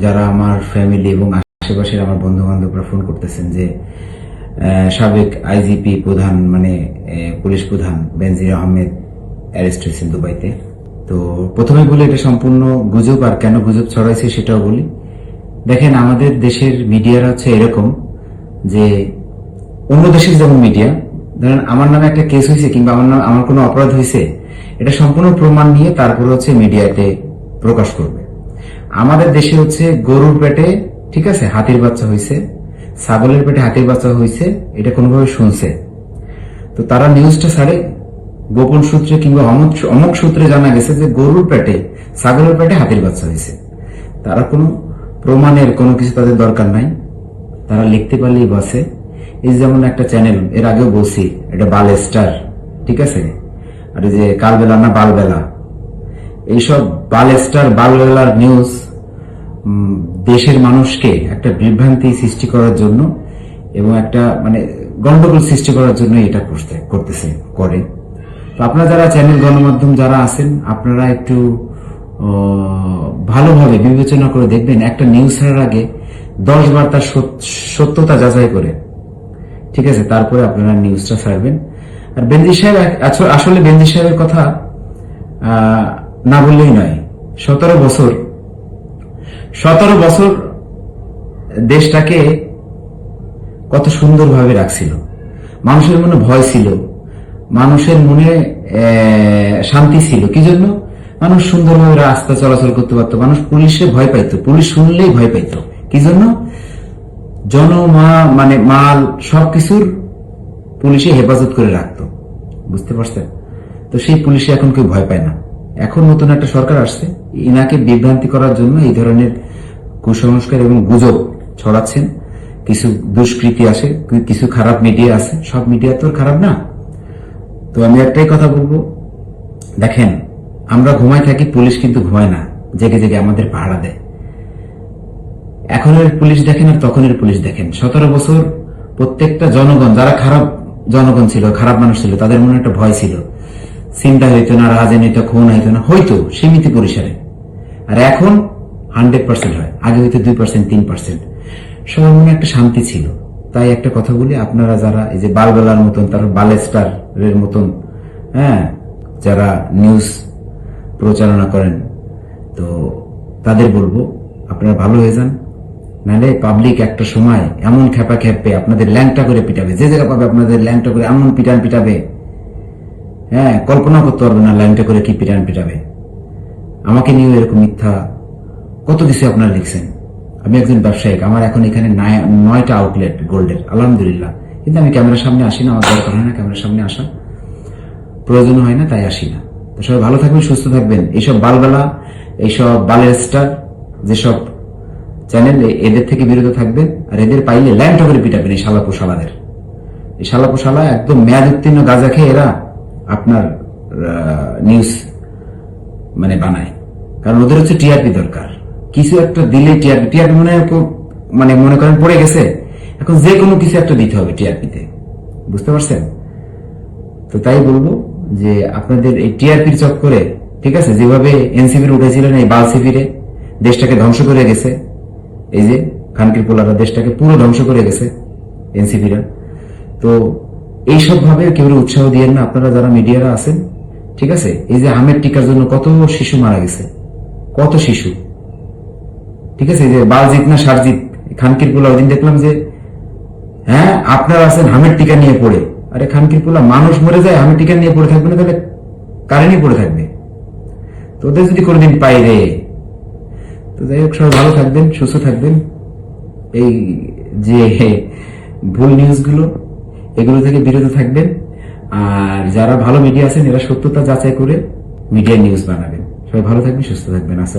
যারা আমার ফ্যামিলি এবং আশেপাশের আমার বন্ধু বান্ধবরা ফোন করতেছেন যে সাবেক আইজিপি প্রধান মানে পুলিশ প্রধান বেনজির আহমেদ অ্যারেস্ট হয়েছেন দুবাইতে। তো প্রথমে বলি এটা সম্পূর্ণ গুজব, আর কেন গুজব ছড়াইছে সেটাও বলি। দেখেন, আমাদের দেশের মিডিয়ারা হচ্ছে এরকম যে অন্য দেশের যেমন মিডিয়া, ধরেন আমার নামে একটা কেস হয়েছে কিংবা আমার কোনো অপরাধ হয়েছে, এটা সম্পূর্ণ প্রমাণ নিয়ে তারপরে হচ্ছে মিডিয়াতে প্রকাশ করবে। আমাদের দেশে হচ্ছে গরুর পেটে, ঠিক আছে, হাতির বাচ্চা হয়েছে, ছাগলের পেটে হাতির বাচ্চা হয়েছে, এটা কোনোভাবে শুনছে, তো তারা নিউজটা ছাড়ে গোপন সূত্রে কিংবা অমুক সূত্রে জানা গেছে যে গরুর পেটে ছাগলের পেটে হাতির বাচ্চা হয়েছে। তারা কোনো প্রমাণের কোনো কিছু তাদের দরকার নাই, তারা লিখতে পারলেই বাসে। এই যেমন একটা চ্যানেল, এর আগেও বলছি, এটা বাল স্টার, ঠিক আছে, আর এই যে কালবেলা না বালবেলা, এইসব বাল স্টার বালবেলার নিউজ দেশের মানুষকে একটা বিভ্রান্তি সৃষ্টি করার জন্য এবং একটা মানে গন্ডগোল সৃষ্টি করার জন্য এটা করে। তো আপনারা যারা চ্যানেল গণমাধ্যম যারা আছেন, আপনারা একটু ভালোভাবে বিবেচনা করে দেখবেন, একটা নিউজ ছাড়ার আগে 10 বার তার সত্যতা যাচাই করে, ঠিক আছে, তারপরে আপনারা নিউজটা ছাড়বেন। আর বেনজির সাহেব, আসলে বেনজির সাহেবের কথা না বললেই নয়। 17 বছর দেশটাকে কত সুন্দরভাবে রাখছিল, মানুষের মনে ভয় ছিল, মানুষের মনে শান্তি ছিল। কি জন্য? মানুষ সুন্দরভাবে রাস্তা চলাচল করতে পারতো, মানুষ পুলিশে ভয় পাইতো, পুলিশ শুনলেই ভয় পাইতো। কি জন্য? মানে মাল সবকিছুর পুলিশে হেফাজত করে রাখতো, বুঝতে পারছেন? তো সেই পুলিশে এখন কেউ ভয় পায় না। এখন নতুন একটা সরকার আসছে, ইনাকে বিভ্রান্তি করার জন্য এই ধরনের কুসংস্কার এবং গুজব ছড়াচ্ছেন। কিছু দুষ্কৃতী আসে, কিছু খারাপ মিডিয়া আছে, সব মিডিয়া তো খারাপ না। তো আমি একটাই কথা বলবো, দেখেন, আমরা ঘুমাই থাকি, পুলিশ কিন্তু ঘুমায় না, জেগে জেগে আমাদের পাহারা দেয়। এখনের পুলিশ দেখেন আর তখনের পুলিশ দেখেন। 17 বছর প্রত্যেকটা জনগণ, যারা খারাপ জনগণ ছিল, খারাপ মানুষ ছিল, তাদের মনে একটা ভয় ছিল, চিন্তা হইতো না, রাজনীতি হইতো, খুন হইতো না, হয়তো সীমিত পরিসরে। আর এখন 100% হয়, আগে হইতো 2%, 3%। সবার মনে একটা শান্তি ছিল। তাই একটা কথা বলি, আপনারা যারা এই যে বালবেলার মতন, তারপর বাল স্টারের মতন, হ্যাঁ, যারা নিউজ প্রচারণা করেন, তো তাদের বলবো আপনারা ভালো হয়ে যান, নাহলে পাবলিক একটা সময় এমন খেপা খেপে আপনাদের ল্যাংটা করে পিটাবে, যে জায়গা পাবে আপনাদের ল্যাংটা করে এমন পিটাবে, হ্যাঁ, কল্পনা করতে পারবে না ল্যাংটা করে কি পিটাবে। আমাকে নিয়ে এরকম মিথ্যা কত কিছু আপনারা লিখছেন। আমি একজন ব্যবসায়িক, আমার এখন এখানে 9টা আউটলেট গোল্ডের, আলহামদুলিল্লাহ, কিন্তু আমি ক্যামেরার সামনে আসি না, আমার দরকার হয় না ক্যামেরার সামনে আসা, প্রয়োজন হয় না, তাই আসি না। তো সবাই ভালো থাকবেন, সুস্থ থাকবেন। এইসব বালবেলা, এইসব বালের স্টার যেসব চ্যানেল, এদের থেকে বিরত থাকবেন। আর এদের পাইলে ল্যাংটা করে পিটাবেন, এই শালাপোশালাদের। এই শালাপোশালা একদম মেয়াদ উত্তীর্ণ গাঁজা খেয়ে এরা আপনার নিউজ মানে বানায়, কারণ ওদের হচ্ছে টিআরপি দরকার। কিছু একটা দিলে টিআরপি মানে মনে করেন পড়ে গেছে, এখন যে কোনো কিছু একটা দিতে হবে টিআরপিতে, বুঝতে পারছেন? তো তাই বলবো যে আপনাদের এই টিআরপির চক্করে, ঠিক আছে, যেভাবে এনসিপির উঠেছিলেন, এই বাল সিপিরে দেশটাকে ধ্বংস করে গেছে, এই যে খানকির পোলারা দেশটাকে পুরো ধ্বংস করে গেছে এনসিপিরা। তো এইসব ভাবে কেউ উৎসাহ দিয়েন না আপনারা যারা মিডিয়ারা আছেন, ঠিক আছে। এই যে হামের টিকার জন্য কত শিশু মারা গেছে, কত শিশু, ঠিক আছে। এই যে বালজিৎ না সারজিৎ, খানকির পোলা, ওইদিন দেখলাম যে, হ্যাঁ, আপনারা আছেন হামের টিকা নিয়ে পড়ে। আরে খানকির পোলা, মানুষ মরে যায়, হামের টিকা নিয়ে পড়ে থাকবে না, তাহলে কারে নিয়ে পড়ে থাকবে? তো ওদের যদি কোনোদিন পাই রে। তো যাই হোক, সবাই ভালো থাকবেন, সুস্থ থাকবেন। এই যে ভুল নিউজগুলো, এগুলো থেকে বিরত থাকবেন। আর যারা ভালো মিডিয়া আছেন, এরা সত্যতা যাচাই করে মিডিয়া নিউজ বানাবেন। সবাই ভালো থাকবেন, সুস্থ থাকবেন। আসলে